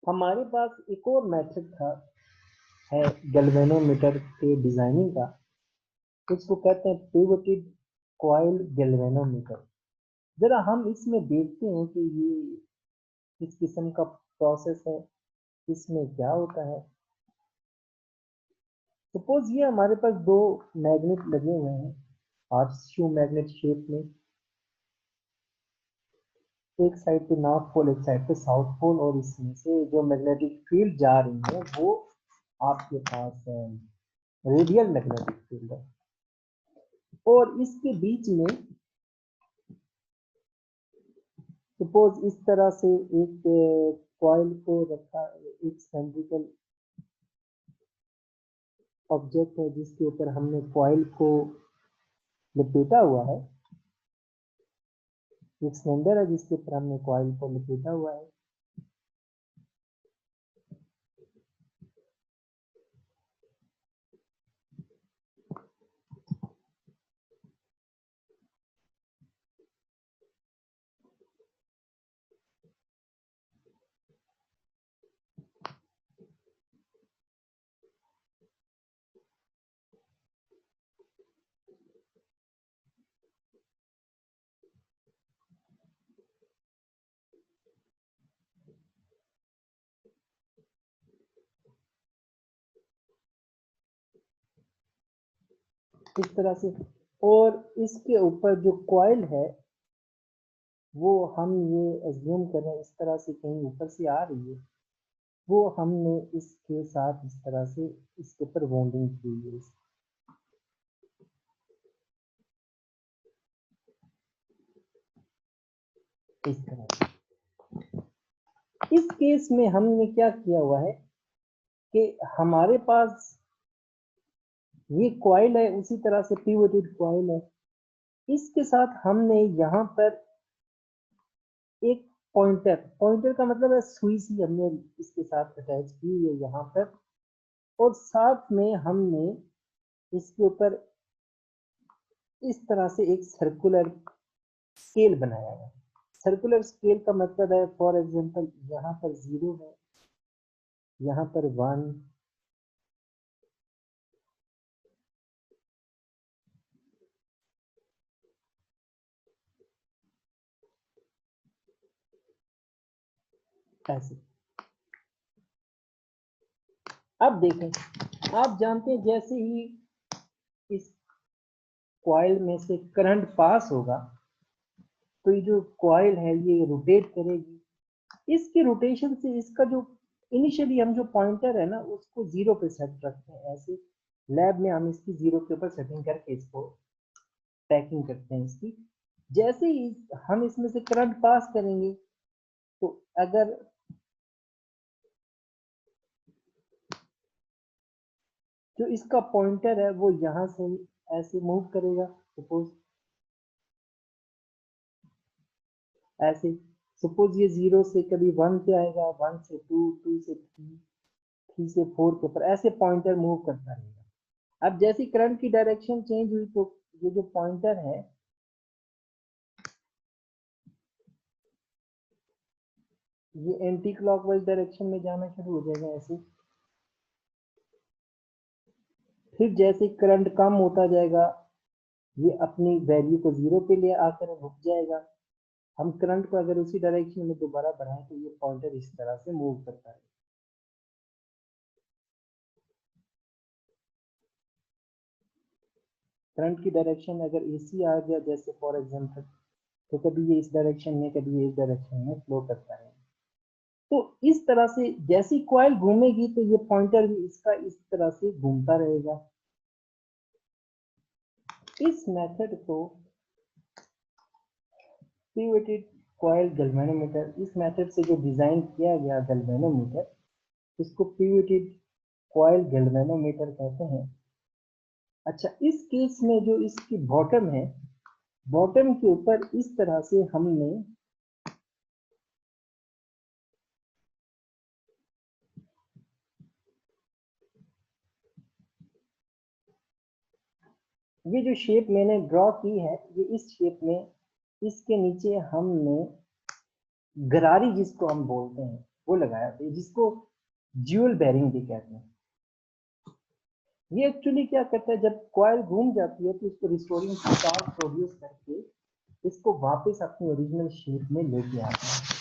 हमारे पास एक और मेथड था है गैल्वेनोमीटर के डिजाइनिंग का, इसको कहते हैं पिवटेड कॉइल गैल्वेनोमीटर। जरा हम इसमें देखते हैं कि ये किस किस्म का प्रोसेस है, इसमें क्या होता है। सपोज ये हमारे पास दो मैग्नेट लगे हुए हैं हार्सशू मैग्नेट शेप में, एक साइड पे नॉर्थ पोल एक साइड पे साउथ पोल, और इसमें से जो मैग्नेटिक फील्ड जा रही है वो आपके पास रेडियल मैग्नेटिक फील्ड है। और इसके बीच में सपोज इस तरह से एक कॉइल को रखा, एक सिलेंड्रिकल ऑब्जेक्ट है जिसके ऊपर हमने कॉइल को लपेटा हुआ है, एक सिलेंडर है जिसके ऊपर हमने कॉइल को लपेटा हुआ है। इस तरह से, और इसके ऊपर जो कॉइल है वो हम ये एज्यूम करें इस तरह से कहीं ऊपर से आ रही है, वो हमने इसके साथ इस तरह से इसके ऊपर वाउंडिंग की हुई है। इस तरह से इस केस में हमने क्या किया हुआ है कि हमारे पास ये कॉइल है, उसी तरह से पिवटेड कॉइल है, इसके साथ हमने यहाँ पर एक पॉइंटर, पॉइंटर का मतलब है सुई सी हमने इसके साथ अटैच की हुई है यहाँ पर, और साथ में हमने इसके ऊपर इस तरह से एक सर्कुलर स्केल बनाया है। सर्कुलर स्केल का मतलब है फॉर एग्जांपल यहाँ पर 0 है, यहाँ पर 1, ऐसे। अब देखें, आप जानते हैं जैसे ही इस कॉइल में से करंट पास होगा तो ये जो कॉइल है ये रोटेट करेगी। इसके रोटेशन से इसका जो इनिशियली हम जो पॉइंटर है ना उसको 0 पे सेट रखते हैं, ऐसे लैब में हम इसकी 0 के ऊपर सेटिंग करके इसको पैकिंग करते हैं इसकी। जैसे ही हम इसमें से करंट पास करेंगे तो अगर जो इसका पॉइंटर है वो यहाँ से ऐसे मूव करेगा, सपोज ऐसे, सपोज ये 0 से कभी 1 पे आएगा, 1 से 2, 2 से 3, 3 से 4 के ऊपर ऐसे पॉइंटर मूव करता रहेगा। अब जैसे करंट की डायरेक्शन चेंज हुई तो ये जो पॉइंटर है ये एंटी क्लॉकवाइज डायरेक्शन में जाना शुरू हो जाएगा ऐसे। फिर जैसे करंट कम होता जाएगा ये अपनी वैल्यू को 0 पे ले आकर रुक जाएगा। हम करंट को अगर उसी डायरेक्शन में दोबारा बढ़ाएं तो ये पॉइंटर इस तरह से मूव करता है। करंट की डायरेक्शन अगर एसी आ गया जैसे फॉर एग्जांपल, तो कभी ये इस डायरेक्शन में कभी ये इस डायरेक्शन में फ्लो करता है। तो इस तरह से जैसी कॉइल घूमेगी तो ये पॉइंटर भी इसका इस तरह से घूमता रहेगा। इस मेथड को पिवटेड कॉइल गैल्वेनोमीटर, इस मेथड से जो डिजाइन किया गया गैल्वेनोमीटर, इसको पिवटेड कॉइल गैल्वेनोमीटर कहते हैं। अच्छा, इस केस में जो इसकी बॉटम है, बॉटम के ऊपर इस तरह से हमने ये जो शेप मैंने ड्रॉ की है ये इस शेप में, इसके नीचे हमने गरारी जिसको हम बोलते हैं वो लगाया था, जिसको ज्यूल बेरिंग भी कहते हैं। ये एक्चुअली क्या करता है, जब कॉइल घूम जाती है तो इसको रिस्टोरिंग टॉर्क प्रोड्यूस करके इसको वापस अपनी ओरिजिनल शेप में लेके आता है।